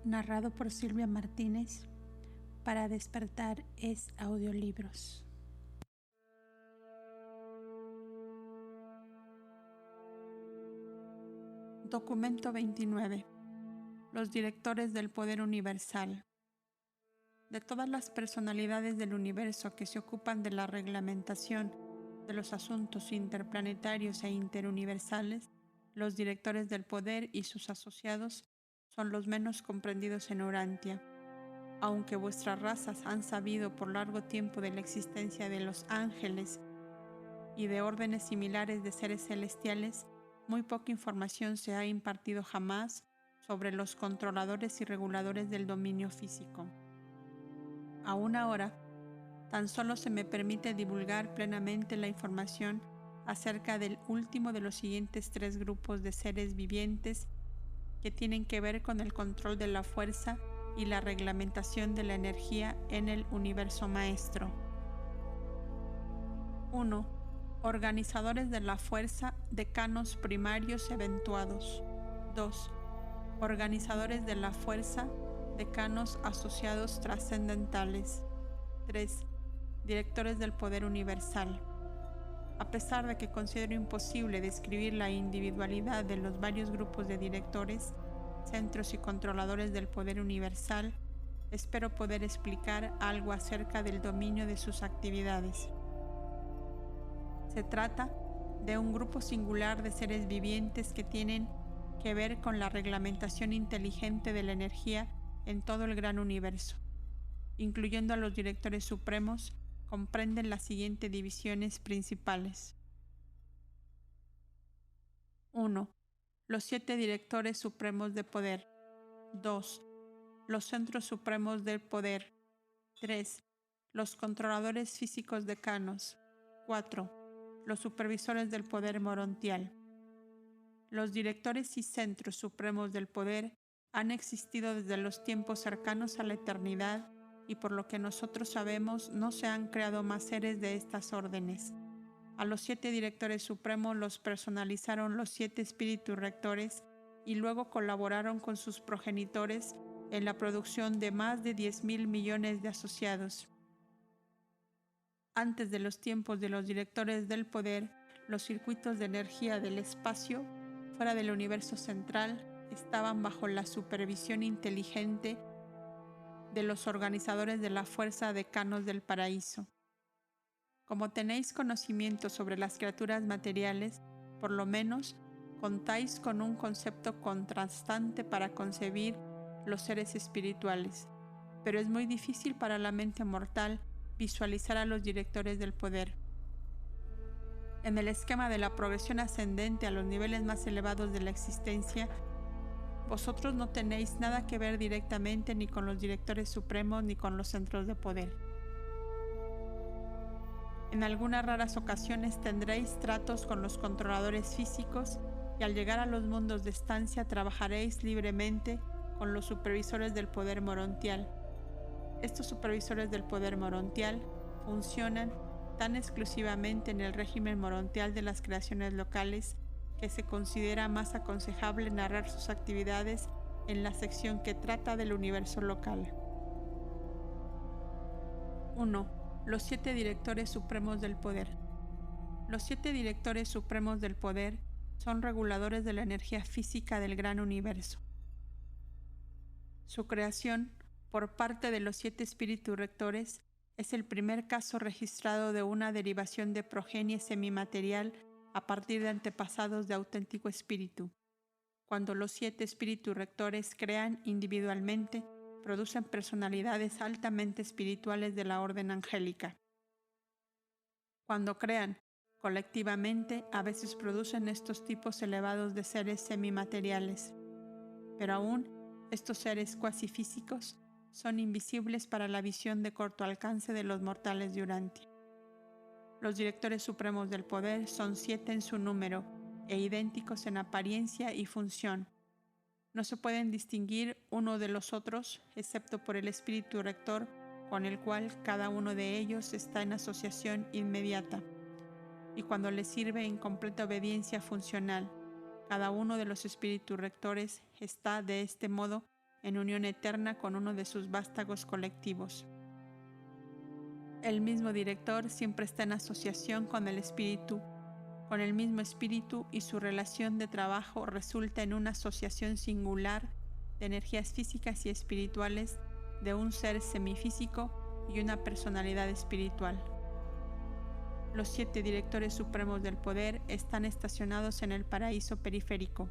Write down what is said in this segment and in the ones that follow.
narrado por Silvia Martínez. Para despertar es audiolibros. Documento 29. Los directores del poder universal. De todas las personalidades del universo que se ocupan de la reglamentación de los asuntos interplanetarios e interuniversales, los directores del poder y sus asociados son los menos comprendidos en Urantia. Aunque vuestras razas han sabido por largo tiempo de la existencia de los ángeles y de órdenes similares de seres celestiales, muy poca información se ha impartido jamás sobre los controladores y reguladores del dominio físico. Aún ahora, tan solo se me permite divulgar plenamente la información acerca del último de los siguientes 3 grupos de seres vivientes que tienen que ver con el control de la fuerza y la reglamentación de la energía en el universo maestro. 1. Organizadores de la fuerza, decanos primarios eventuados. 2. Organizadores de la fuerza, decanos asociados trascendentales. 3. Directores del poder universal. A pesar de que considero imposible describir la individualidad de los varios grupos de directores, centros y controladores del poder universal, espero poder explicar algo acerca del dominio de sus actividades. Se trata de un grupo singular de seres vivientes que tienen que ver con la reglamentación inteligente de la energía en todo el gran universo. Incluyendo a los directores supremos, comprenden las siguientes divisiones principales. 1. Los 7 directores supremos de poder. 2. Los centros supremos del poder. 3. Los controladores físicos decanos. 4. Los supervisores del poder morontial. Los directores y centros supremos del poder han existido desde los tiempos cercanos a la eternidad y por lo que nosotros sabemos no se han creado más seres de estas órdenes. A los 7 directores supremos los personalizaron los 7 espíritus rectores y luego colaboraron con sus progenitores en la producción de más de 10,000 millones de asociados. Antes de los tiempos de los directores del poder, los circuitos de energía del espacio, fuera del universo central, estaban bajo la supervisión inteligente de los organizadores de la fuerza decanos del paraíso. Como tenéis conocimiento sobre las criaturas materiales, por lo menos contáis con un concepto contrastante para concebir los seres espirituales, pero es muy difícil para la mente mortal visualizar a los directores del poder. En el esquema de la progresión ascendente a los niveles más elevados de la existencia, vosotros no tenéis nada que ver directamente ni con los directores supremos ni con los centros de poder. En algunas raras ocasiones tendréis tratos con los controladores físicos y al llegar a los mundos de estancia trabajaréis libremente con los supervisores del poder morontial. Estos supervisores del poder morontial funcionan tan exclusivamente en el régimen morontial de las creaciones locales que se considera más aconsejable narrar sus actividades en la sección que trata del universo local. 1. Los 7 directores supremos del poder. Los 7 directores supremos del poder son reguladores de la energía física del gran universo. Su creación, por parte de los 7 espíritus rectores, es el primer caso registrado de una derivación de progenie semimaterial a partir de antepasados de auténtico espíritu. Cuando los 7 espíritus rectores crean individualmente, producen personalidades altamente espirituales de la orden angélica. Cuando crean colectivamente, a veces producen estos tipos elevados de seres semimateriales. Pero aún, estos seres cuasi físicos son invisibles para la visión de corto alcance de los mortales de Urantia. Los directores supremos del poder son 7 en su número e idénticos en apariencia y función. No se pueden distinguir uno de los otros, excepto por el espíritu rector con el cual cada uno de ellos está en asociación inmediata, y cuando les sirve en completa obediencia funcional. Cada uno de los espíritus rectores está de este modo en unión eterna con uno de sus vástagos colectivos. El mismo director siempre está en asociación con el mismo espíritu, y su relación de trabajo resulta en una asociación singular de energías físicas y espirituales de un ser semifísico y una personalidad espiritual. Los 7 directores supremos del poder están estacionados en el paraíso periférico,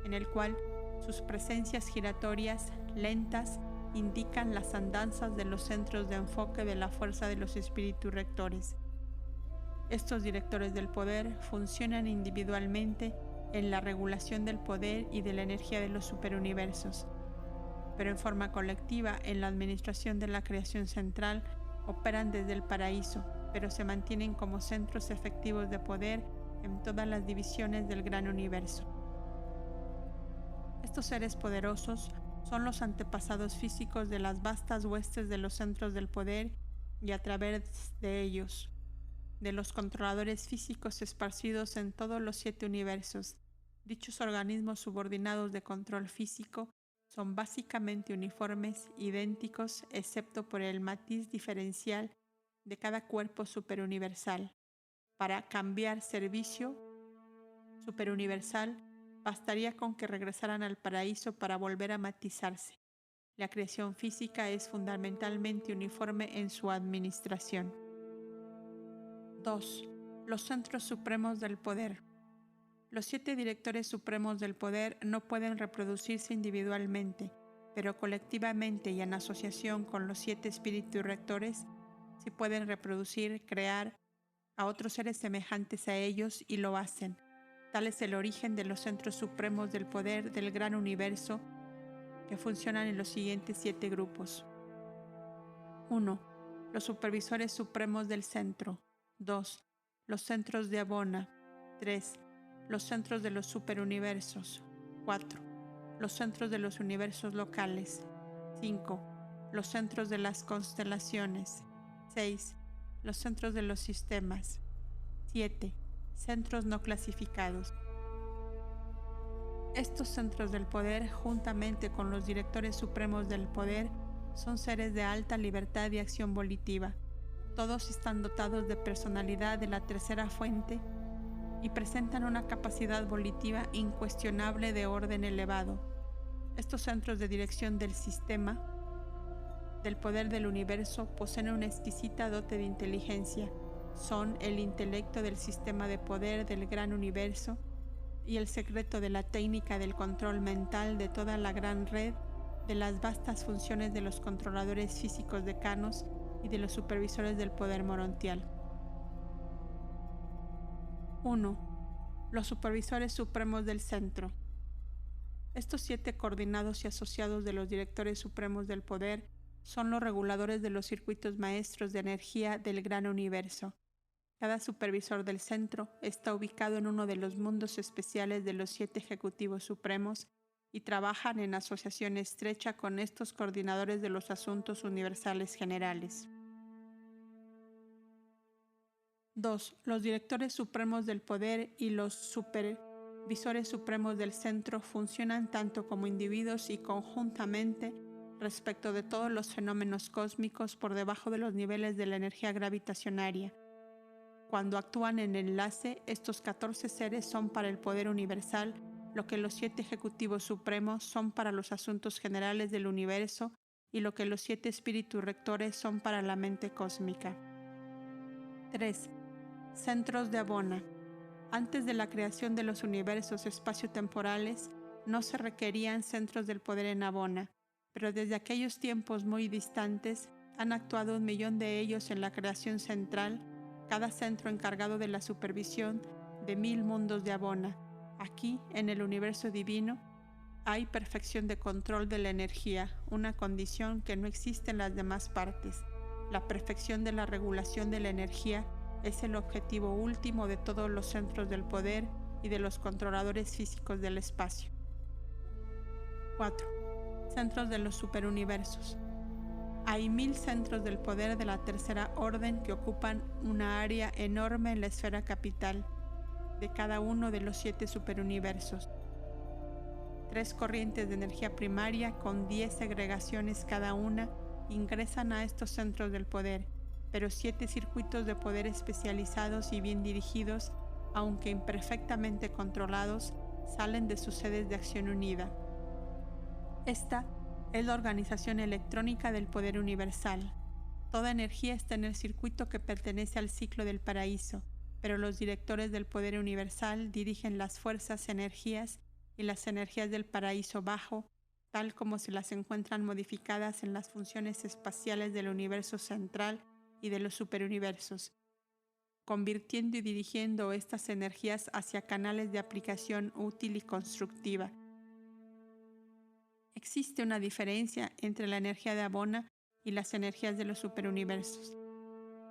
en el cual sus presencias giratorias lentas indican las andanzas de los centros de enfoque de la fuerza de los espíritus rectores. Estos directores del poder funcionan individualmente en la regulación del poder y de la energía de los superuniversos, pero en forma colectiva en la administración de la creación central operan desde el paraíso, pero se mantienen como centros efectivos de poder en todas las divisiones del gran universo. Estos seres poderosos son los antepasados físicos de las vastas huestes de los centros del poder y a través de ellos, de los controladores físicos esparcidos en todos los 7 universos. Dichos organismos subordinados de control físico son básicamente uniformes, idénticos, excepto por el matiz diferencial de cada cuerpo superuniversal. Para cambiar servicio superuniversal, bastaría con que regresaran al paraíso para volver a matizarse. La creación física es fundamentalmente uniforme en su administración. 2. Los centros supremos del poder. Los 7 directores supremos del poder no pueden reproducirse individualmente, pero colectivamente y en asociación con los 7 espíritus rectores, sí pueden reproducir, crear a otros seres semejantes a ellos y lo hacen. Tal es el origen de los centros supremos del poder del gran universo, que funcionan en los siguientes 7 grupos. 1. Los supervisores supremos del centro. 2. Los centros de Abona. 3. Los centros de los superuniversos. 4. Los centros de los universos locales. 5. Los centros de las constelaciones. 6. Los centros de los sistemas. 7. Centros no clasificados. Estos centros del poder, juntamente con los directores supremos del poder, son seres de alta libertad y acción volitiva. Todos están dotados de personalidad de la tercera fuente y presentan una capacidad volitiva incuestionable de orden elevado. Estos centros de dirección del sistema del poder del universo poseen una exquisita dote de inteligencia. Son el intelecto del sistema de poder del gran universo y el secreto de la técnica del control mental de toda la gran red de las vastas funciones de los controladores físicos decanos y de los supervisores del poder morontial. 1. Los supervisores supremos del centro. Estos 7 coordinados y asociados de los directores supremos del poder son los reguladores de los circuitos maestros de energía del gran universo. Cada supervisor del centro está ubicado en uno de los mundos especiales de los 7 ejecutivos supremos y trabajan en asociación estrecha con estos coordinadores de los asuntos universales generales. 2. Los directores supremos del poder y los supervisores supremos del centro funcionan tanto como individuos y conjuntamente respecto de todos los fenómenos cósmicos por debajo de los niveles de la energía gravitacionaria. Cuando actúan en enlace, estos 14 seres son para el poder universal, lo que los 7 ejecutivos supremos son para los asuntos generales del universo y lo que los 7 espíritus rectores son para la mente cósmica. 3. Centros de Abona. Antes de la creación de los universos espaciotemporales, no se requerían centros del poder en Abona, pero desde aquellos tiempos muy distantes han actuado 1.000.000 de ellos en la creación central, cada centro encargado de la supervisión de 1000 mundos de Abona. Aquí, en el universo divino, hay perfección de control de la energía, una condición que no existe en las demás partes. La perfección de la regulación de la energía es el objetivo último de todos los centros del poder y de los controladores físicos del espacio. 4. Centros de los superuniversos. Hay 1000 centros del poder de la tercera orden que ocupan una área enorme en la esfera capital de cada uno de los 7 superuniversos. 3 corrientes de energía primaria con 10 segregaciones cada una ingresan a estos centros del poder, pero 7 circuitos de poder especializados y bien dirigidos, aunque imperfectamente controlados, salen de sus sedes de acción unida. Esta es la organización electrónica del poder universal. Toda energía está en el circuito que pertenece al ciclo del paraíso, pero los directores del poder universal dirigen las fuerzas, energías y las energías del paraíso bajo, tal como se las encuentran modificadas en las funciones espaciales del universo central y de los superuniversos, convirtiendo y dirigiendo estas energías hacia canales de aplicación útil y constructiva. Existe una diferencia entre la energía de Abona y las energías de los superuniversos.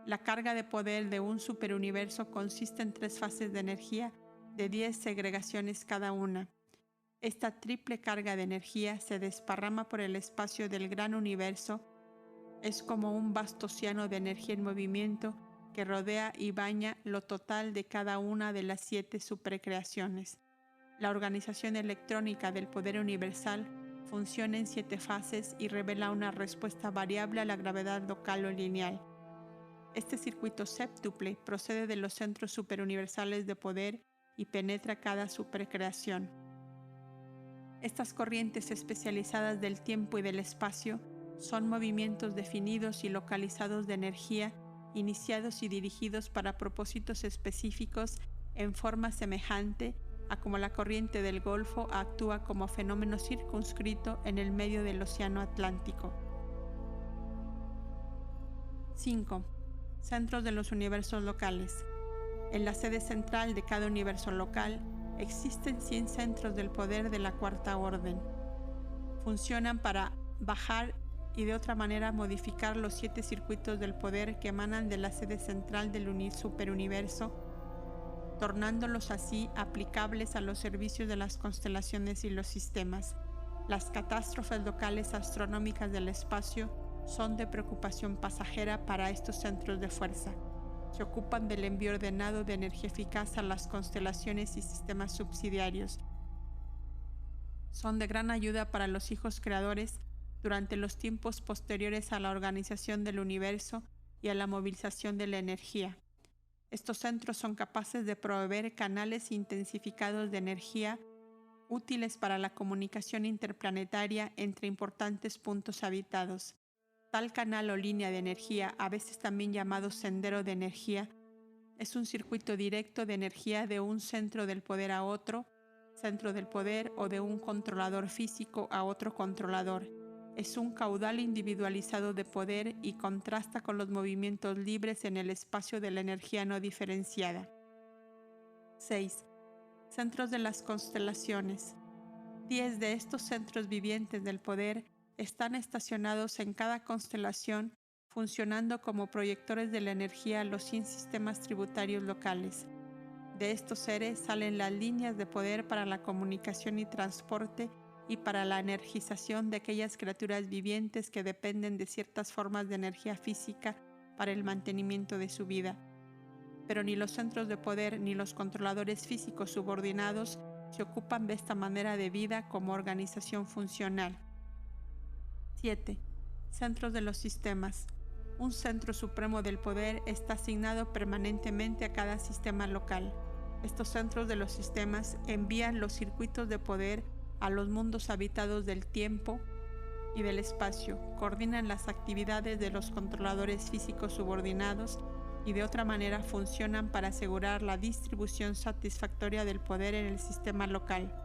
La carga de poder de un superuniverso consiste en 3 fases de energía de 10 segregaciones cada una. Esta triple carga de energía se desparrama por el espacio del gran universo. Es como un vasto océano de energía en movimiento que rodea y baña lo total de cada una de las 7 supercreaciones. La organización electrónica del poder universal funciona en 7 fases y revela una respuesta variable a la gravedad local o lineal. Este circuito séptuple procede de los centros superuniversales de poder y penetra cada supercreación. Estas corrientes especializadas del tiempo y del espacio son movimientos definidos y localizados de energía, iniciados y dirigidos para propósitos específicos en forma semejante a como la corriente del Golfo actúa como fenómeno circunscrito en el medio del Océano Atlántico. 5. Centros de los universos locales. En la sede central de cada universo local existen 100 centros del poder de la cuarta orden. Funcionan para bajar y de otra manera modificar los 7 circuitos del poder que emanan de la sede central del superuniverso, tornándolos así aplicables a los servicios de las constelaciones y los sistemas. Las catástrofes locales astronómicas del espacio son de preocupación pasajera para estos centros de fuerza. Se ocupan del envío ordenado de energía eficaz a las constelaciones y sistemas subsidiarios. Son de gran ayuda para los hijos creadores durante los tiempos posteriores a la organización del universo y a la movilización de la energía. Estos centros son capaces de proveer canales intensificados de energía útiles para la comunicación interplanetaria entre importantes puntos habitados. Tal canal o línea de energía, a veces también llamado sendero de energía, es un circuito directo de energía de un centro del poder a otro centro del poder o de un controlador físico a otro controlador. Es un caudal individualizado de poder y contrasta con los movimientos libres en el espacio de la energía no diferenciada. 6. Centros de las constelaciones. 10 de estos centros vivientes del poder están estacionados en cada constelación, funcionando como proyectores de la energía a los 100 sistemas tributarios locales. De estos seres salen las líneas de poder para la comunicación y transporte y para la energización de aquellas criaturas vivientes que dependen de ciertas formas de energía física para el mantenimiento de su vida. Pero ni los centros de poder ni los controladores físicos subordinados se ocupan de esta manera de vida como organización funcional. 7. Centros de los sistemas. Un centro supremo del poder está asignado permanentemente a cada sistema local. Estos centros de los sistemas envían los circuitos de poder a los mundos habitados del tiempo y del espacio, coordinan las actividades de los controladores físicos subordinados y de otra manera funcionan para asegurar la distribución satisfactoria del poder en el sistema local.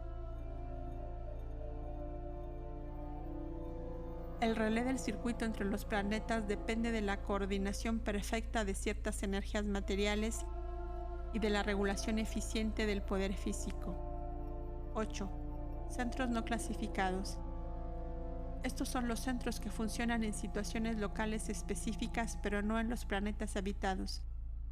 El relé del circuito entre los planetas depende de la coordinación perfecta de ciertas energías materiales y de la regulación eficiente del poder físico. 8. Centros no clasificados. Estos son los centros que funcionan en situaciones locales específicas, pero no en los planetas habitados.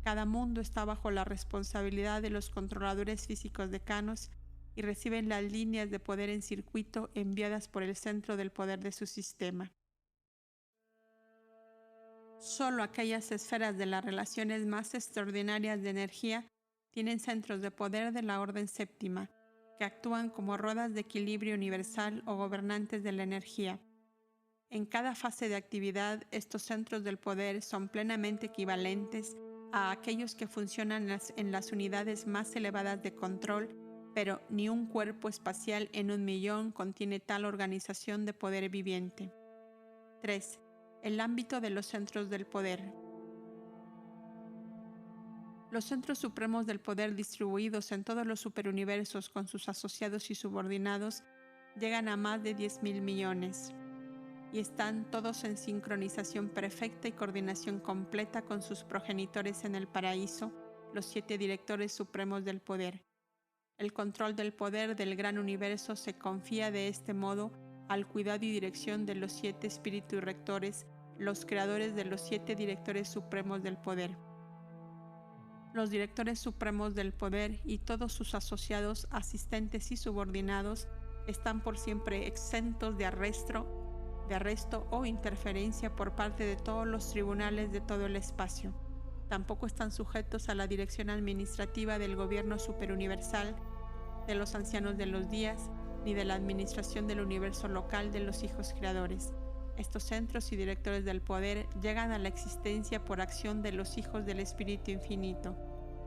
Cada mundo está bajo la responsabilidad de los controladores físicos decanos y reciben las líneas de poder en circuito enviadas por el centro del poder de su sistema. Solo aquellas esferas de las relaciones más extraordinarias de energía tienen centros de poder de la orden séptima, que actúan como ruedas de equilibrio universal o gobernantes de la energía. En cada fase de actividad, estos centros del poder son plenamente equivalentes a aquellos que funcionan en las unidades más elevadas de control, pero ni un cuerpo espacial en 1.000.000 contiene tal organización de poder viviente. 3. El ámbito de los centros del poder. Los centros supremos del poder distribuidos en todos los superuniversos con sus asociados y subordinados llegan a más de 10.000 millones. Y están todos en sincronización perfecta y coordinación completa con sus progenitores en el paraíso, los 7 directores supremos del poder. El control del poder del gran universo se confía de este modo al cuidado y dirección de los 7 espíritus rectores, los creadores de los 7 directores supremos del poder. Los directores supremos del poder y todos sus asociados, asistentes y subordinados están por siempre exentos de arresto o interferencia por parte de todos los tribunales de todo el espacio. Tampoco están sujetos a la dirección administrativa del gobierno superuniversal, de los ancianos de los días, ni de la administración del universo local de los hijos creadores. Estos centros y directores del poder llegan a la existencia por acción de los hijos del Espíritu Infinito.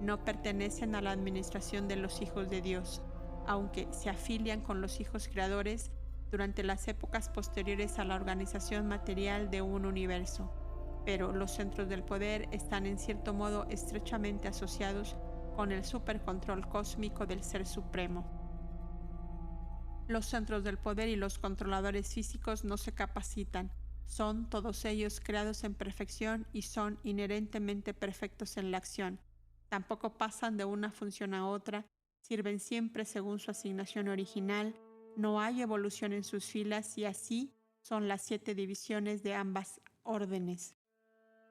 No pertenecen a la administración de los hijos de Dios, aunque se afilian con los hijos creadores durante las épocas posteriores a la organización material de un universo. Pero los centros del poder están en cierto modo estrechamente asociados con el supercontrol cósmico del Ser Supremo. Los centros del poder y los controladores físicos no se capacitan. Son todos ellos creados en perfección y son inherentemente perfectos en la acción. Tampoco pasan de una función a otra, sirven siempre según su asignación original, no hay evolución en sus filas y así son las 7 divisiones de ambas órdenes.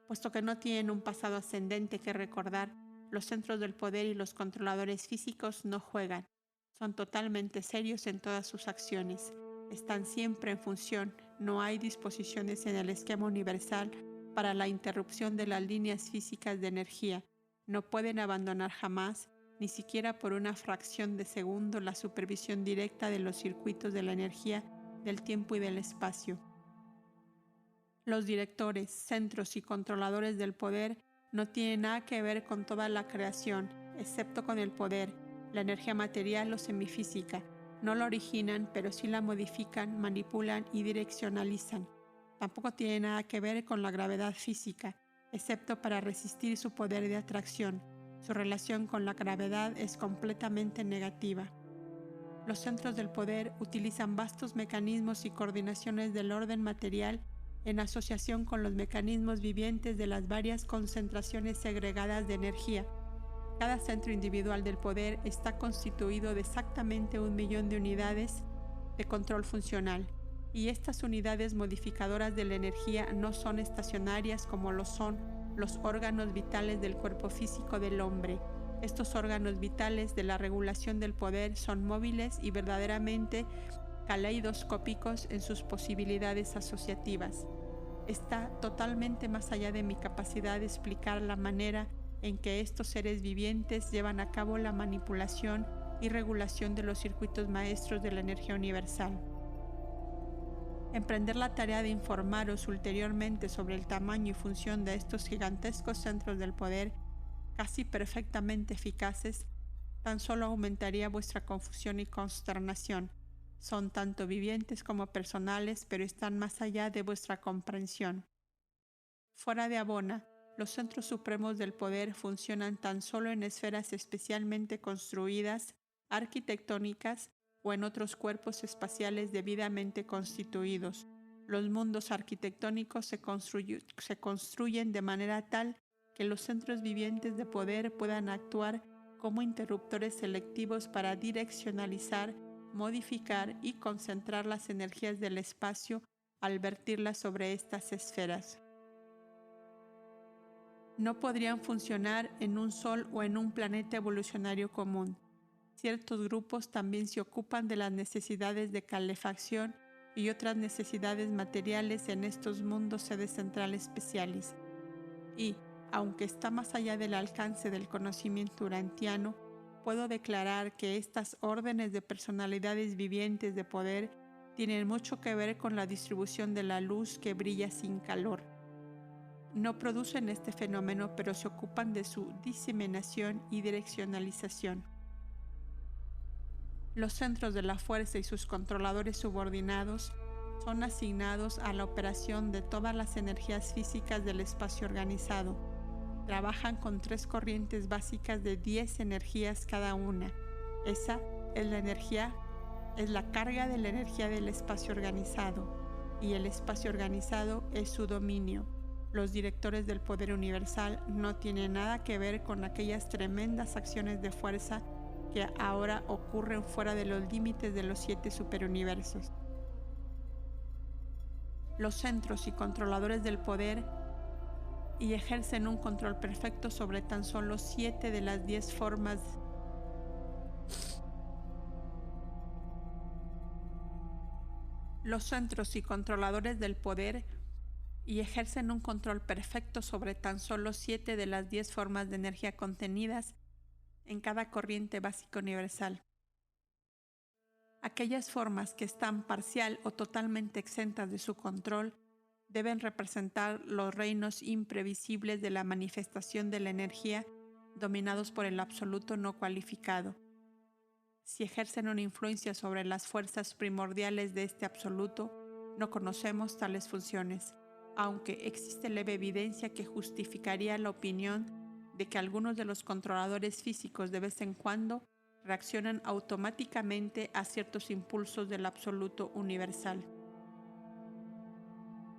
Puesto que no tienen un pasado ascendente que recordar, los centros del poder y los controladores físicos no juegan. Son totalmente serios en todas sus acciones. Están siempre en función. No hay disposiciones en el esquema universal para la interrupción de las líneas físicas de energía. No pueden abandonar jamás, ni siquiera por una fracción de segundo, la supervisión directa de los circuitos de la energía, del tiempo y del espacio. Los directores, centros y controladores del poder no tienen nada que ver con toda la creación, excepto con el poder, la energía material o semifísica. No la originan, pero sí la modifican, manipulan y direccionalizan. Tampoco tienen nada que ver con la gravedad física, excepto para resistir su poder de atracción. Su relación con la gravedad es completamente negativa. Los centros del poder utilizan vastos mecanismos y coordinaciones del orden material en asociación con los mecanismos vivientes de las varias concentraciones segregadas de energía. Cada centro individual del poder está constituido de exactamente 1.000.000 de unidades de control funcional, y estas unidades modificadoras de la energía no son estacionarias como lo son los órganos vitales del cuerpo físico del hombre. Estos órganos vitales de la regulación del poder son móviles y verdaderamente caleidoscópicos en sus posibilidades asociativas. Está totalmente más allá de mi capacidad de explicar la manera en que estos seres vivientes llevan a cabo la manipulación y regulación de los circuitos maestros de la energía universal. Emprender la tarea de informaros ulteriormente sobre el tamaño y función de estos gigantescos centros del poder, casi perfectamente eficaces, tan solo aumentaría vuestra confusión y consternación. Son tanto vivientes como personales, pero están más allá de vuestra comprensión. Fuera de Abona, los centros supremos del poder funcionan tan solo en esferas especialmente construidas, arquitectónicas, o en otros cuerpos espaciales debidamente constituidos. Los mundos arquitectónicos se construyen de manera tal que los centros vivientes de poder puedan actuar como interruptores selectivos para direccionalizar, modificar y concentrar las energías del espacio al vertirlas sobre estas esferas. No podrían funcionar en un sol o en un planeta evolucionario común. Ciertos grupos también se ocupan de las necesidades de calefacción y otras necesidades materiales en estos mundos sedes centrales especiales. Y, aunque está más allá del alcance del conocimiento urantiano, puedo declarar que estas órdenes de personalidades vivientes de poder tienen mucho que ver con la distribución de la luz que brilla sin calor. No producen este fenómeno, pero se ocupan de su diseminación y direccionalización. Los centros de la fuerza y sus controladores subordinados son asignados a la operación de todas las energías físicas del espacio organizado. Trabajan con 3 corrientes básicas de 10 energías cada una. Esa es la carga de la energía del espacio organizado, y el espacio organizado es su dominio. Los directores del poder universal no tienen nada que ver con aquellas tremendas acciones de fuerza que ahora ocurren fuera de los límites de los 7 superuniversos. Los centros y controladores del poder y ejercen un control perfecto sobre tan solo 7 de las 10 formas Los centros y controladores del poder y ejercen un control perfecto sobre tan solo 7 de las 10 formas de energía contenidas en cada corriente básica universal. Aquellas formas que están parcial o totalmente exentas de su control deben representar los reinos imprevisibles de la manifestación de la energía dominados por el absoluto no cualificado. Si ejercen una influencia sobre las fuerzas primordiales de este absoluto, no conocemos tales funciones, aunque existe leve evidencia que justificaría la opinión de que algunos de los controladores físicos de vez en cuando reaccionan automáticamente a ciertos impulsos del absoluto universal.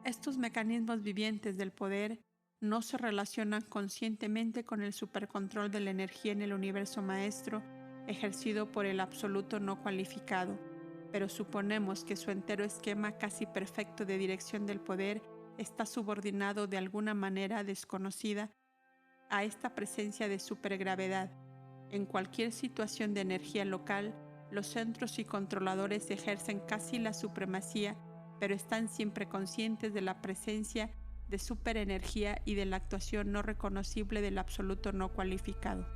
Estos mecanismos vivientes del poder no se relacionan conscientemente con el supercontrol de la energía en el universo maestro ejercido por el absoluto no cualificado, pero suponemos que su entero esquema casi perfecto de dirección del poder está subordinado de alguna manera desconocida a esta presencia de supergravedad. En cualquier situación de energía local, los centros y controladores ejercen casi la supremacía, pero están siempre conscientes de la presencia de superenergía y de la actuación no reconocible del absoluto no cualificado.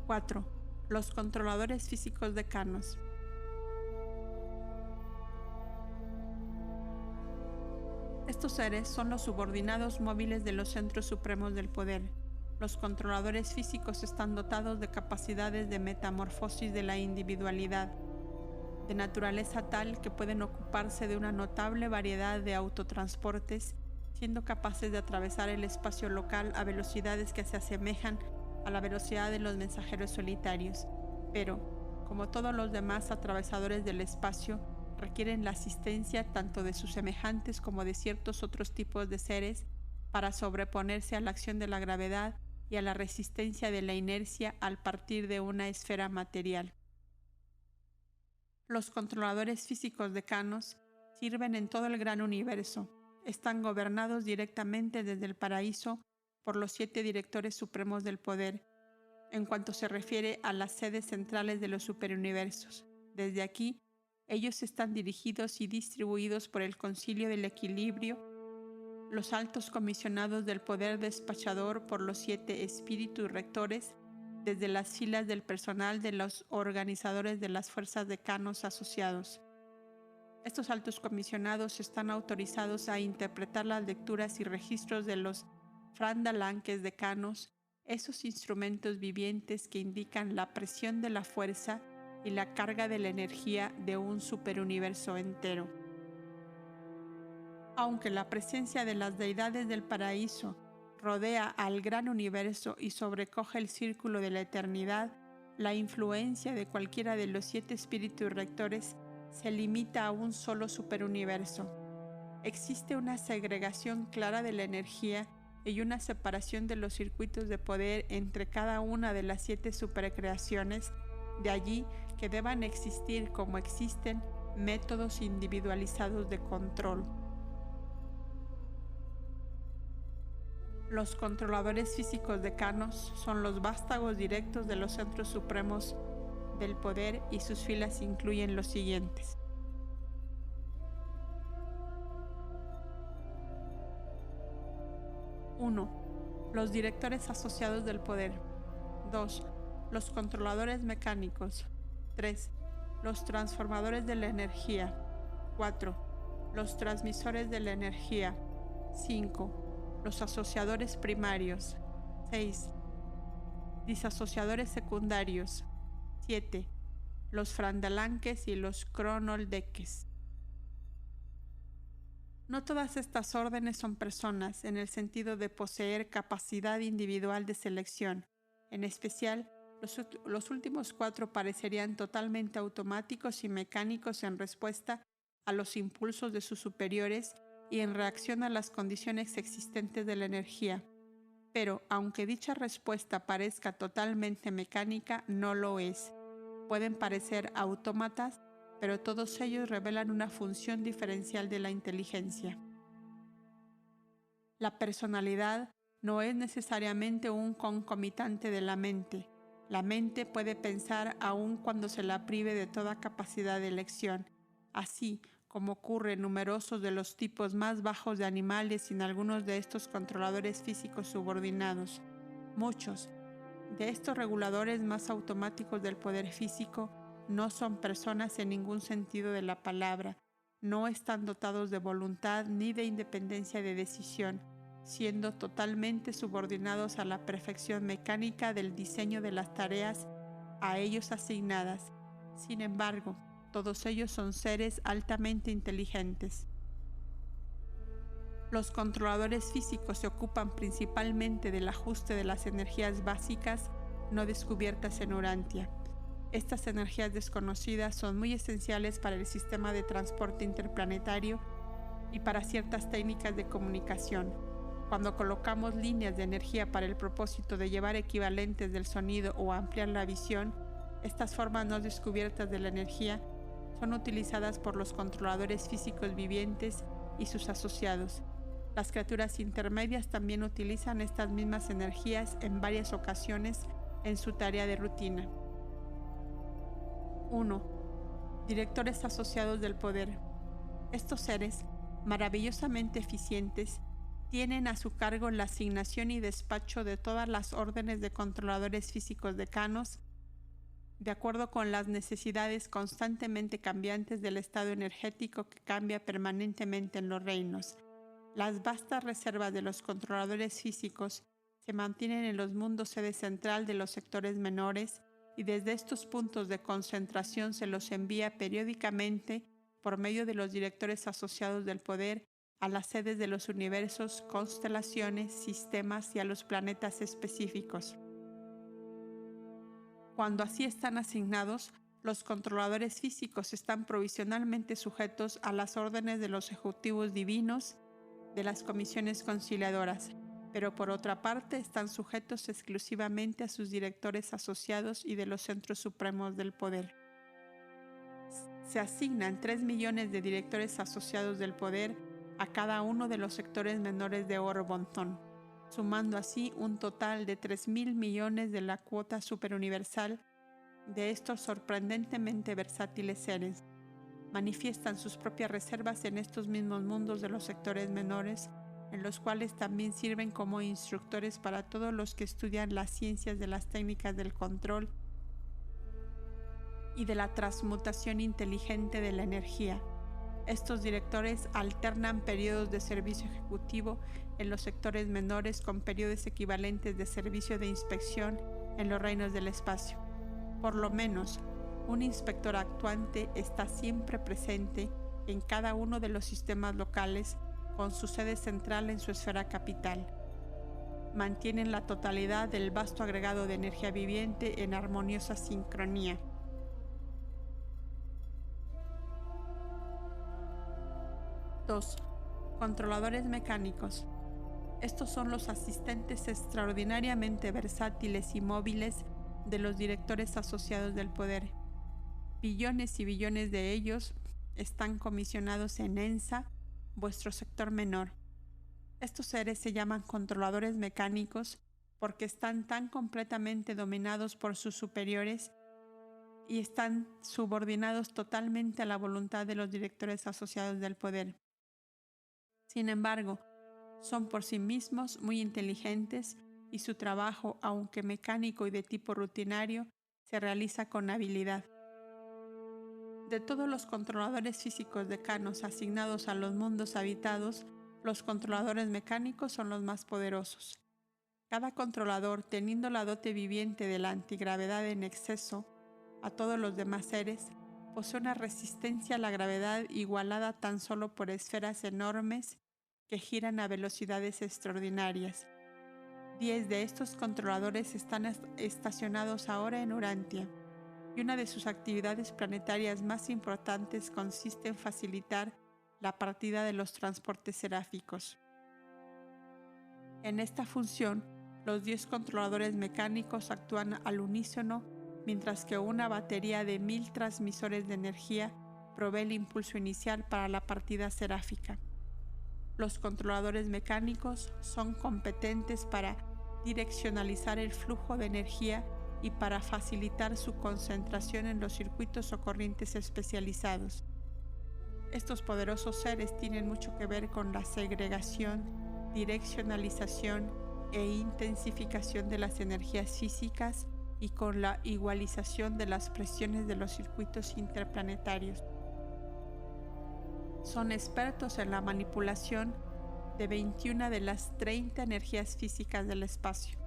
¡4! Los controladores físicos decanos. Estos seres son los subordinados móviles de los centros supremos del poder. Los controladores físicos están dotados de capacidades de metamorfosis de la individualidad, de naturaleza tal que pueden ocuparse de una notable variedad de autotransportes, siendo capaces de atravesar el espacio local a velocidades que se asemejan a la velocidad de los mensajeros solitarios, pero, como todos los demás atravesadores del espacio, requieren la asistencia tanto de sus semejantes como de ciertos otros tipos de seres para sobreponerse a la acción de la gravedad y a la resistencia de la inercia al partir de una esfera material. Los controladores físicos decanos sirven en todo el gran universo. Están gobernados directamente desde el paraíso por los 7 directores supremos del poder, en cuanto se refiere a las sedes centrales de los superuniversos. Desde aquí, ellos están dirigidos y distribuidos por el Concilio del Equilibrio, los altos comisionados del poder despachador por los 7 espíritus rectores, desde las filas del personal de los organizadores de las fuerzas decanos asociados. Estos altos comisionados están autorizados a interpretar las lecturas y registros de los frandalanques decanos, esos instrumentos vivientes que indican la presión de la fuerza y la carga de la energía de un superuniverso entero. Aunque la presencia de las deidades del paraíso rodea al gran universo y sobrecoge el círculo de la eternidad, la influencia de cualquiera de los 7 espíritus rectores se limita a un solo superuniverso. Existe una segregación clara de la energía y una separación de los circuitos de poder entre cada una de las 7 supercreaciones, de allí que deban existir como existen métodos individualizados de control. Los controladores físicos decanos son los vástagos directos de los centros supremos del poder y sus filas incluyen los siguientes. 1. Los directores asociados del poder. 2. Los controladores mecánicos. 3. Los transformadores de la energía. 4. Los transmisores de la energía. 5. Los asociadores primarios. 6. Disasociadores secundarios. 7. Los frandalanques y los cronoldeques. No todas estas órdenes son personas en el sentido de poseer capacidad individual de selección. En especial, los últimos 4 parecerían totalmente automáticos y mecánicos en respuesta a los impulsos de sus superiores y en reacción a las condiciones existentes de la energía. Pero, aunque dicha respuesta parezca totalmente mecánica, no lo es. Pueden parecer autómatas, pero todos ellos revelan una función diferencial de la inteligencia. La personalidad no es necesariamente un concomitante de la mente. La mente puede pensar aun cuando se la prive de toda capacidad de elección, así como ocurre en numerosos de los tipos más bajos de animales y en algunos de estos controladores físicos subordinados. Muchos de estos reguladores más automáticos del poder físico no son personas en ningún sentido de la palabra, no están dotados de voluntad ni de independencia de decisión, siendo totalmente subordinados a la perfección mecánica del diseño de las tareas a ellos asignadas. Sin embargo, todos ellos son seres altamente inteligentes. Los controladores físicos se ocupan principalmente del ajuste de las energías básicas no descubiertas en Urantia. Estas energías desconocidas son muy esenciales para el sistema de transporte interplanetario y para ciertas técnicas de comunicación. Cuando colocamos líneas de energía para el propósito de llevar equivalentes del sonido o ampliar la visión, estas formas no descubiertas de la energía son utilizadas por los controladores físicos vivientes y sus asociados. Las criaturas intermedias también utilizan estas mismas energías en varias ocasiones en su tarea de rutina. 1. Directores asociados del poder. Estos seres, maravillosamente eficientes, tienen a su cargo la asignación y despacho de todas las órdenes de controladores físicos decanos, de acuerdo con las necesidades constantemente cambiantes del estado energético que cambia permanentemente en los reinos. Las vastas reservas de los controladores físicos se mantienen en los mundos sede central de los sectores menores y desde estos puntos de concentración se los envía periódicamente por medio de los directores asociados del poder a las sedes de los universos, constelaciones, sistemas y a los planetas específicos. Cuando así están asignados, los controladores físicos están provisionalmente sujetos a las órdenes de los ejecutivos divinos de las comisiones conciliadoras, pero por otra parte están sujetos exclusivamente a sus directores asociados y de los centros supremos del poder. Se asignan 3 millones de directores asociados del poder a cada uno de los sectores menores de Oro-Bonzón, sumando así un total de 3.000 millones de la cuota superuniversal de estos sorprendentemente versátiles seres. Manifiestan sus propias reservas en estos mismos mundos de los sectores menores, en los cuales también sirven como instructores para todos los que estudian las ciencias de las técnicas del control y de la transmutación inteligente de la energía. Estos directores alternan periodos de servicio ejecutivo en los sectores menores con periodos equivalentes de servicio de inspección en los reinos del espacio. Por lo menos, un inspector actuante está siempre presente en cada uno de los sistemas locales con su sede central en su esfera capital. Mantienen la totalidad del vasto agregado de energía viviente en armoniosa sincronía. 2. Controladores mecánicos. Estos son los asistentes extraordinariamente versátiles y móviles de los directores asociados del poder. Billones y billones de ellos están comisionados en ENSA, vuestro sector menor. Estos seres se llaman controladores mecánicos porque están tan completamente dominados por sus superiores y están subordinados totalmente a la voluntad de los directores asociados del poder. Sin embargo, Son por sí mismos muy inteligentes y su trabajo, aunque mecánico y de tipo rutinario, se realiza con habilidad. De todos los controladores físicos decanos asignados a los mundos habitados, los controladores mecánicos son los más poderosos. Cada controlador, teniendo la dote viviente de la antigravedad en exceso a todos los demás seres, posee una resistencia a la gravedad igualada tan solo por esferas enormes que giran a velocidades extraordinarias. 10 de estos controladores están estacionados ahora en Urantia, y una de sus actividades planetarias más importantes consiste en facilitar la partida de los transportes seráficos. En esta función, los 10 controladores mecánicos actúan al unísono, mientras que una batería de 1000 transmisores de energía provee el impulso inicial para la partida seráfica. Los controladores mecánicos son competentes para direccionalizar el flujo de energía y para facilitar su concentración en los circuitos o corrientes especializados. Estos poderosos seres tienen mucho que ver con la segregación, direccionalización e intensificación de las energías físicas y con la igualización de las presiones de los circuitos interplanetarios. Son expertos en la manipulación de 21 de las 30 energías físicas del espacio,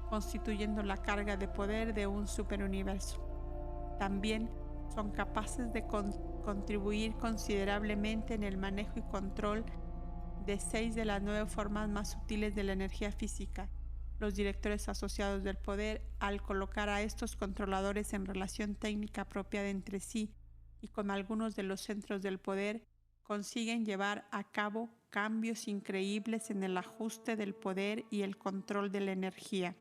constituyendo la carga de poder de un superuniverso. También son capaces de contribuir considerablemente en el manejo y control de 6 de las 9 formas más sutiles de la energía física. Los directores asociados del poder, al colocar a estos controladores en relación técnica apropiada entre sí y con algunos de los centros del poder, consiguen llevar a cabo cambios increíbles en el ajuste del poder y el control de la energía.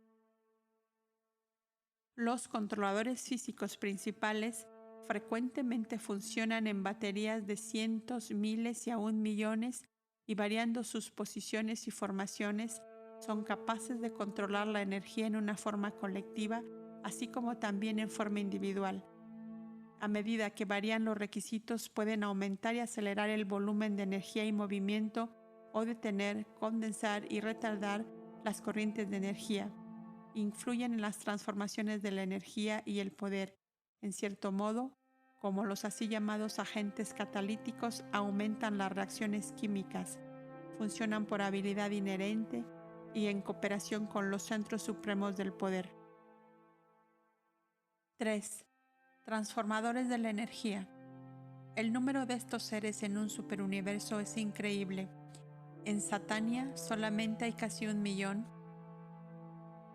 Los controladores físicos principales frecuentemente funcionan en baterías de cientos, miles y aún millones, y variando sus posiciones y formaciones, son capaces de controlar la energía en una forma colectiva, así como también en forma individual. A medida que varían los requisitos, pueden aumentar y acelerar el volumen de energía y movimiento, o detener, condensar y retardar las corrientes de energía. Influyen en las transformaciones de la energía y el poder. En cierto modo, como los así llamados agentes catalíticos, aumentan las reacciones químicas. Funcionan por habilidad inherente y en cooperación con los centros supremos del poder. 3. Transformadores de la energía. El número de estos seres en un superuniverso es increíble. En Satania solamente hay casi 1 millón,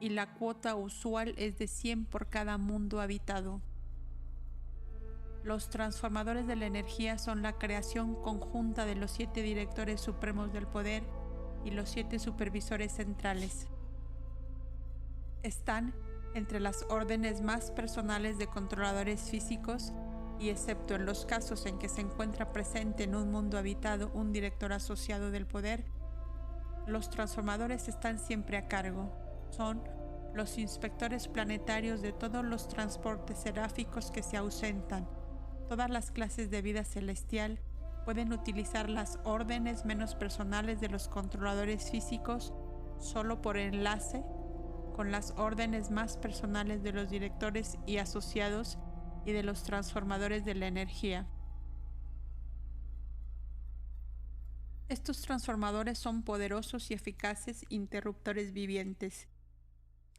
y la cuota usual es de 100 por cada mundo habitado. Los transformadores de la energía son la creación conjunta de los 7 directores supremos del poder y los 7 supervisores centrales. Están entre las órdenes más personales de controladores físicos y, excepto en los casos en que se encuentra presente en un mundo habitado un director asociado del poder, los transformadores están siempre a cargo. Son los inspectores planetarios de todos los transportes seráficos que se ausentan. Todas las clases de vida celestial pueden utilizar las órdenes menos personales de los controladores físicos solo por enlace con las órdenes más personales de los directores y asociados y de los transformadores de la energía. Estos transformadores son poderosos y eficaces interruptores vivientes,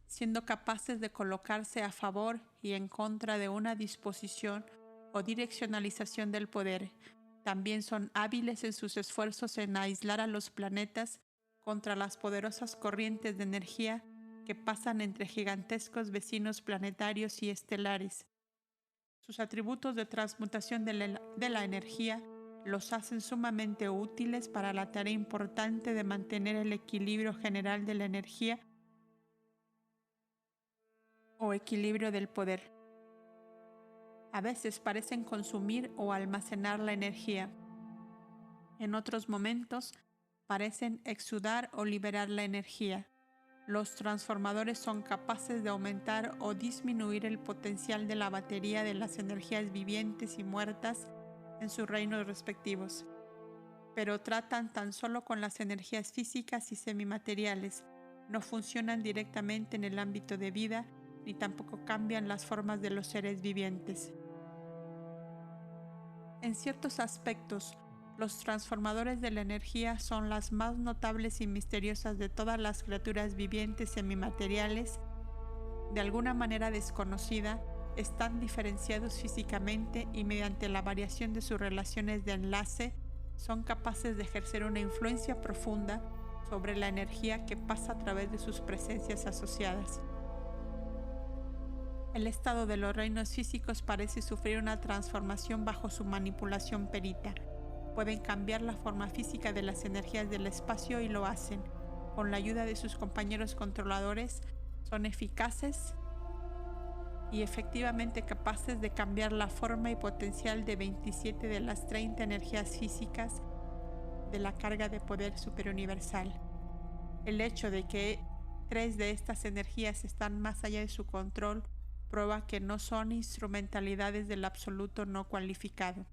siendo capaces de colocarse a favor y en contra de una disposición o direccionalización del poder. También son hábiles en sus esfuerzos en aislar a los planetas contra las poderosas corrientes de energía que pasan entre gigantescos vecinos planetarios y estelares. Sus atributos de transmutación de la energía los hacen sumamente útiles para la tarea importante de mantener el equilibrio general de la energía o equilibrio del poder. A veces parecen consumir o almacenar la energía. En otros momentos parecen exudar o liberar la energía. Los transformadores son capaces de aumentar o disminuir el potencial de la batería de las energías vivientes y muertas en sus reinos respectivos. pero tratan tan solo con las energías físicas y semimateriales. No funcionan directamente en el ámbito de vida, ni tampoco cambian las formas de los seres vivientes. En ciertos aspectos, los transformadores de la energía son las más notables y misteriosas de todas las criaturas vivientes semimateriales. De alguna manera desconocida, están diferenciados físicamente y mediante la variación de sus relaciones de enlace, son capaces de ejercer una influencia profunda sobre la energía que pasa a través de sus presencias asociadas. El estado de los reinos físicos parece sufrir una transformación bajo su manipulación perita. Pueden cambiar la forma física de las energías del espacio y lo hacen. Con la ayuda de sus compañeros controladores, son eficaces y efectivamente capaces de cambiar la forma y potencial de 27 de las 30 energías físicas de la carga de poder superuniversal. El hecho de que 3 de estas energías están más allá de su control prueba que no son instrumentalidades del absoluto no cualificado.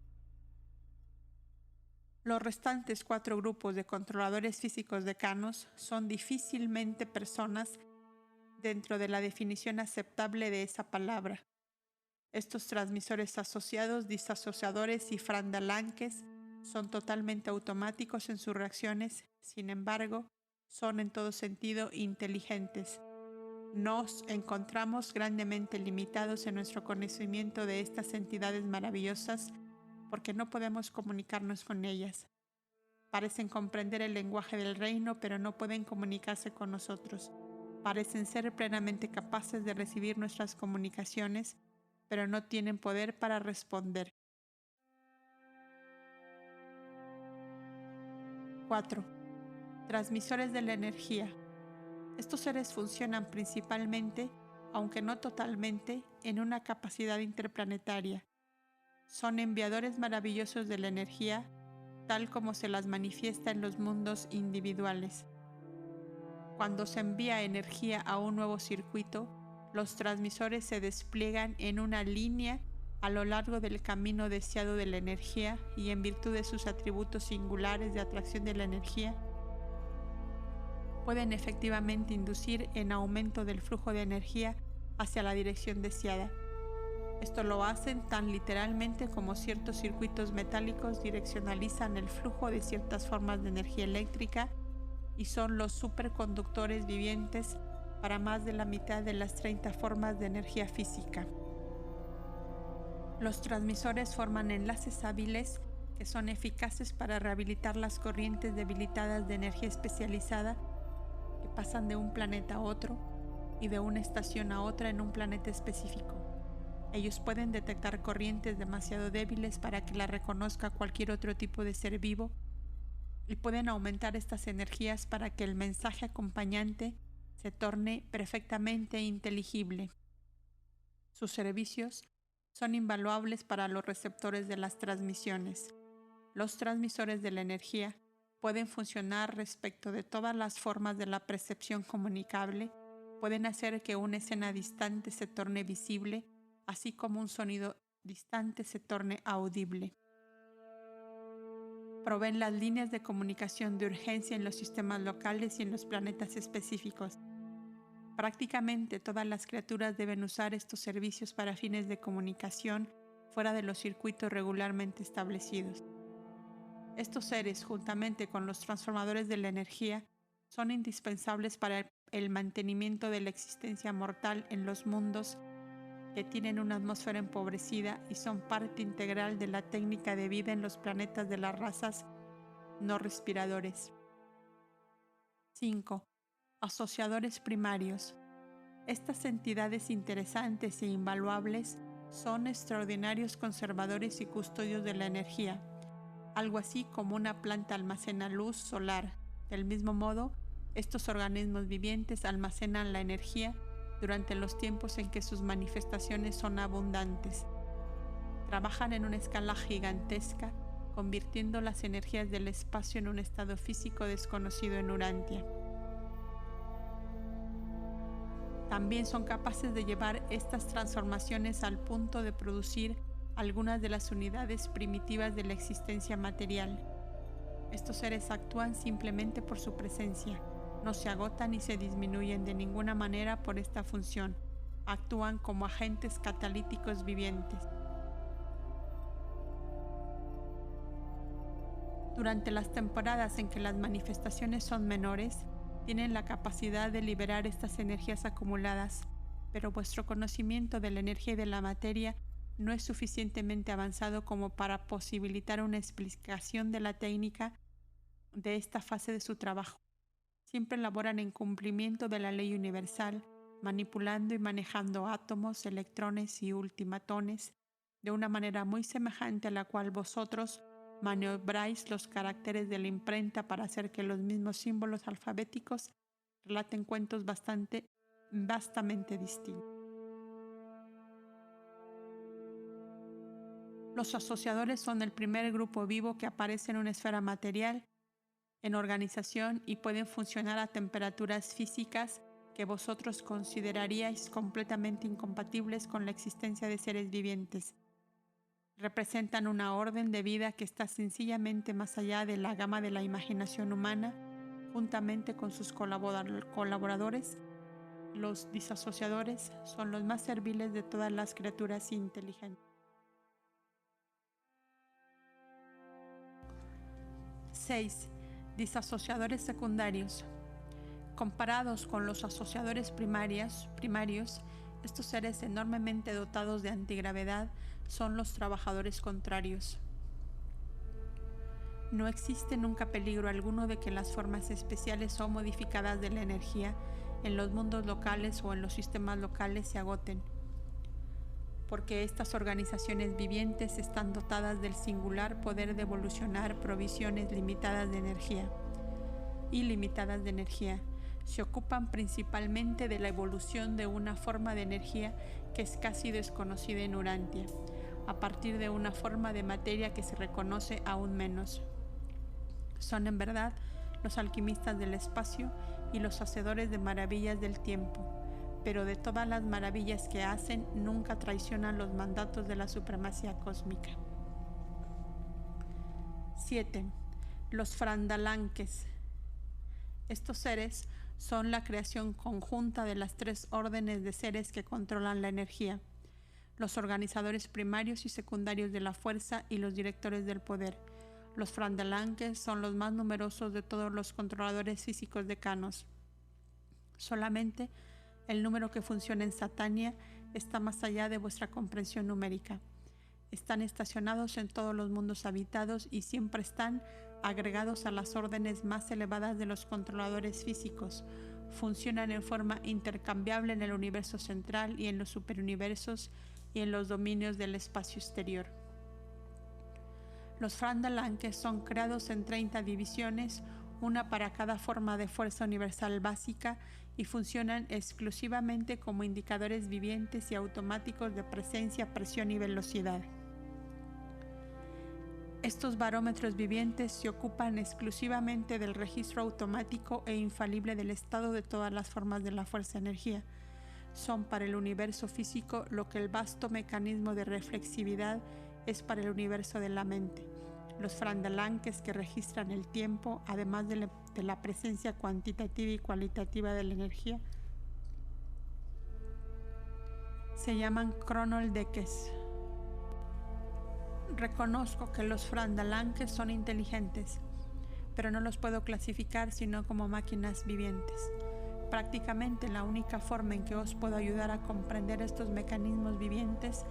Los restantes 4 grupos de controladores físicos decanos son difícilmente personas dentro de la definición aceptable de esa palabra. Estos transmisores asociados, disasociadores y frandalanques son totalmente automáticos en sus reacciones, sin embargo, son en todo sentido inteligentes. Nos encontramos grandemente limitados en nuestro conocimiento de estas entidades maravillosas porque no podemos comunicarnos con ellas. Parecen comprender el lenguaje del reino, pero no pueden comunicarse con nosotros. Parecen ser plenamente capaces de recibir nuestras comunicaciones, pero no tienen poder para responder. 4. Transmisores de la energía. Estos seres funcionan principalmente, aunque no totalmente, en una capacidad interplanetaria. Son enviadores maravillosos de la energía, tal como se las manifiesta en los mundos individuales. Cuando se envía energía a un nuevo circuito, los transmisores se despliegan en una línea a lo largo del camino deseado de la energía y en virtud de sus atributos singulares de atracción de la energía, pueden efectivamente inducir en aumento del flujo de energía hacia la dirección deseada. Esto lo hacen tan literalmente como ciertos circuitos metálicos direccionalizan el flujo de ciertas formas de energía eléctrica y son los superconductores vivientes para más de la mitad de las 30 formas de energía física. Los transmisores forman enlaces hábiles que son eficaces para rehabilitar las corrientes debilitadas de energía especializada que pasan de un planeta a otro y de una estación a otra en un planeta específico. Ellos pueden detectar corrientes demasiado débiles para que las reconozca cualquier otro tipo de ser vivo y pueden aumentar estas energías para que el mensaje acompañante se torne perfectamente inteligible. Sus servicios son invaluables para los receptores de las transmisiones. Los transmisores de la energía pueden funcionar respecto de todas las formas de la percepción comunicable, pueden hacer que una escena distante se torne visible, así como un sonido distante se torne audible. Proveen las líneas de comunicación de urgencia en los sistemas locales y en los planetas específicos. Prácticamente todas las criaturas deben usar estos servicios para fines de comunicación fuera de los circuitos regularmente establecidos. Estos seres, juntamente con los transformadores de la energía, son indispensables para el mantenimiento de la existencia mortal en los mundos que tienen una atmósfera empobrecida y son parte integral de la técnica de vida en los planetas de las razas no respiradores. 5. Asociadores primarios. Estas entidades interesantes e invaluables son extraordinarios conservadores y custodios de la energía, algo así como una planta almacena luz solar. Del mismo modo, estos organismos vivientes almacenan la energía durante los tiempos en que sus manifestaciones son abundantes. Trabajan en una escala gigantesca, convirtiendo las energías del espacio en un estado físico desconocido en Urantia. También son capaces de llevar estas transformaciones al punto de producir algunas de las unidades primitivas de la existencia material. Estos seres actúan simplemente por su presencia. No se agotan ni se disminuyen de ninguna manera por esta función. Actúan como agentes catalíticos vivientes. Durante las temporadas en que las manifestaciones son menores, tienen la capacidad de liberar estas energías acumuladas, pero vuestro conocimiento de la energía y de la materia no es suficientemente avanzado como para posibilitar una explicación de la técnica de esta fase de su trabajo. Siempre laboran en cumplimiento de la ley universal, manipulando y manejando átomos, electrones y ultimatones de una manera muy semejante a la cual vosotros maniobráis los caracteres de la imprenta para hacer que los mismos símbolos alfabéticos relaten cuentos vastamente distintos. Los asociadores son el primer grupo vivo que aparece en una esfera material, en organización, y pueden funcionar a temperaturas físicas que vosotros consideraríais completamente incompatibles con la existencia de seres vivientes. Representan una orden de vida que está sencillamente más allá de la gama de la imaginación humana. Juntamente con sus colaboradores, los disasociadores son los más serviles de todas las criaturas inteligentes. 6. Disasociadores secundarios. Comparados con los asociadores primarios, estos seres enormemente dotados de antigravedad son los trabajadores contrarios. No existe nunca peligro alguno de que las formas especiales o modificadas de la energía en los mundos locales o en los sistemas locales se agoten, porque estas organizaciones vivientes están dotadas del singular poder de evolucionar provisiones limitadas de energía. Ilimitadas de energía. Se ocupan principalmente de la evolución de una forma de energía que es casi desconocida en Urantia, a partir de una forma de materia que se reconoce aún menos. Son en verdad los alquimistas del espacio y los hacedores de maravillas del tiempo, pero de todas las maravillas que hacen, nunca traicionan los mandatos de la supremacía cósmica. 7. Los Frandalanques. Estos seres son la creación conjunta de las tres órdenes de seres que controlan la energía: los organizadores primarios y secundarios de la fuerza y los directores del poder. Los Frandalanques son los más numerosos de todos los controladores físicos decanos. Solamente el número que funciona en Satania está más allá de vuestra comprensión numérica. Están estacionados en todos los mundos habitados y siempre están agregados a las órdenes más elevadas de los controladores físicos. Funcionan en forma intercambiable en el universo central y en los superuniversos y en los dominios del espacio exterior. Los Frandalanques son creados en 30 divisiones, una para cada forma de fuerza universal básica, y funcionan exclusivamente como indicadores vivientes y automáticos de presencia, presión y velocidad. Estos barómetros vivientes se ocupan exclusivamente del registro automático e infalible del estado de todas las formas de la fuerza-energía. Son para el universo físico lo que el vasto mecanismo de reflexividad es para el universo de la mente. Los Frandalanques, que registran el tiempo, además de la presencia cuantitativa y cualitativa de la energía, se llaman cronoldekes. Reconozco que los Frandalanques son inteligentes, pero no los puedo clasificar sino como máquinas vivientes. Prácticamente la única forma en que os puedo ayudar a comprender estos mecanismos vivientes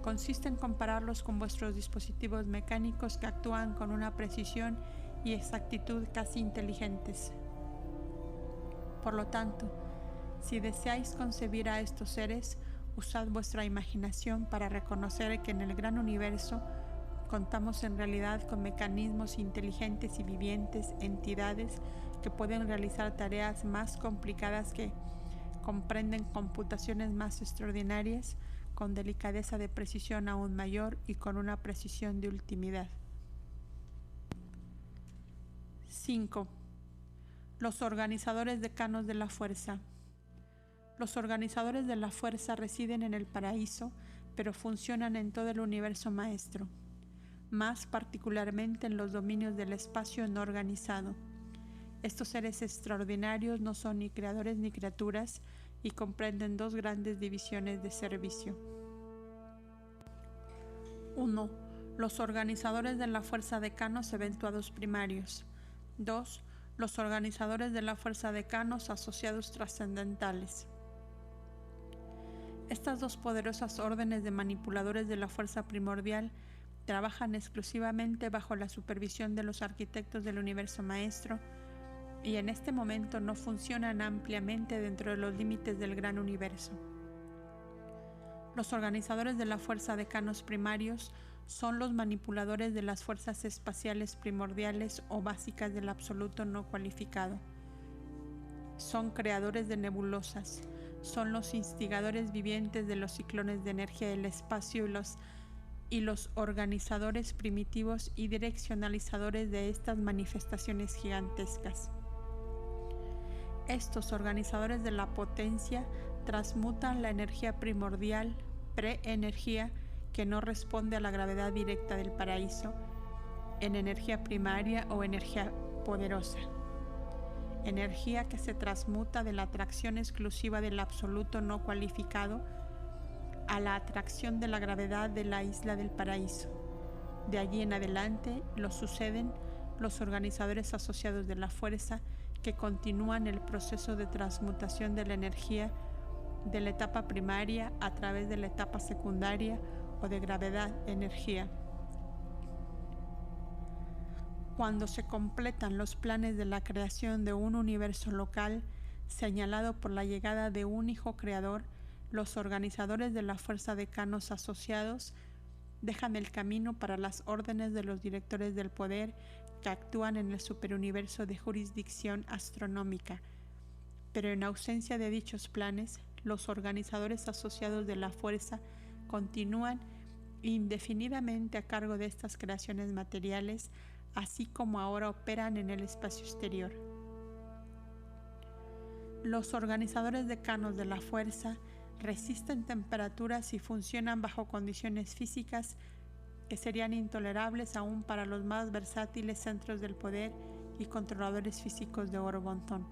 consiste en compararlos con vuestros dispositivos mecánicos, que actúan con una precisión y exactitud casi inteligentes. Por lo tanto, si deseáis concebir a estos seres, usad vuestra imaginación para reconocer que en el gran universo contamos en realidad con mecanismos inteligentes y vivientes, entidades que pueden realizar tareas más complicadas, que comprenden computaciones más extraordinarias, con delicadeza de precisión aún mayor y con una precisión de ultimidad. 5. Los organizadores decanos de la fuerza. Los organizadores de la fuerza residen en el paraíso, pero funcionan en todo el universo maestro. más particularmente en los dominios del espacio no organizado. Estos seres extraordinarios no son ni creadores ni criaturas y comprenden dos grandes divisiones de servicio. 1. Los organizadores de la fuerza Decanos eventuados primarios. 2. Los organizadores de la fuerza Decanos asociados trascendentales. Estas dos poderosas órdenes de manipuladores de la fuerza primordial trabajan exclusivamente bajo la supervisión de los arquitectos del universo maestro y en este momento no funcionan ampliamente dentro de los límites del gran universo. Los organizadores de la fuerza Decanos primarios son los manipuladores de las fuerzas espaciales primordiales o básicas del absoluto no cualificado. Son creadores de nebulosas, son los instigadores vivientes de los ciclones de energía del espacio y los organizadores primitivos y direccionalizadores de estas manifestaciones gigantescas. Estos organizadores de la potencia transmutan la energía primordial, pre-energía, que no responde a la gravedad directa del paraíso, en energía primaria o energía poderosa. Energía que se transmuta de la atracción exclusiva del absoluto no cualificado a la atracción de la gravedad de la isla del paraíso. De allí en adelante lo suceden los organizadores asociados de la fuerza que continúan el proceso de transmutación de la energía de la etapa primaria a través de la etapa secundaria o de gravedad-energía. Cuando se completan los planes de la creación de un universo local señalado por la llegada de un hijo creador, los organizadores de la fuerza Decanos asociados dejan el camino para las órdenes de los directores del poder que actúan en el superuniverso de jurisdicción astronómica. Pero en ausencia de dichos planes, los organizadores asociados de la fuerza continúan indefinidamente a cargo de estas creaciones materiales, así como ahora operan en el espacio exterior. Los organizadores decanos de la fuerza resisten temperaturas y funcionan bajo condiciones físicas que serían intolerables aún para los más versátiles centros del poder y controladores físicos de Orobontón.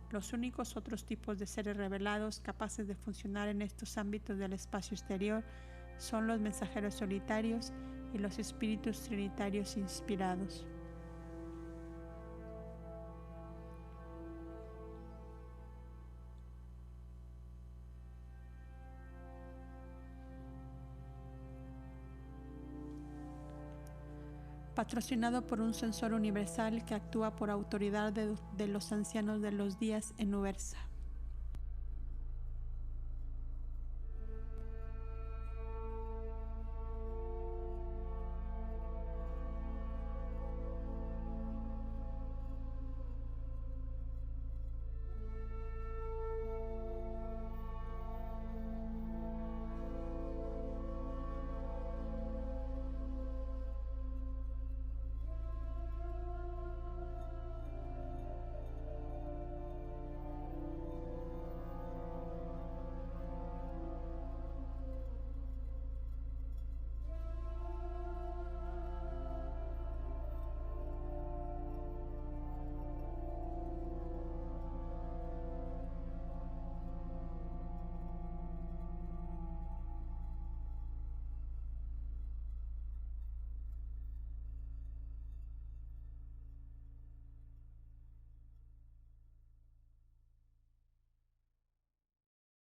Los únicos otros tipos de seres revelados capaces de funcionar en estos ámbitos del espacio exterior son los mensajeros solitarios y los espíritus trinitarios inspirados. Patrocinado por un censor universal que actúa por autoridad de los ancianos de los días en Ubersa.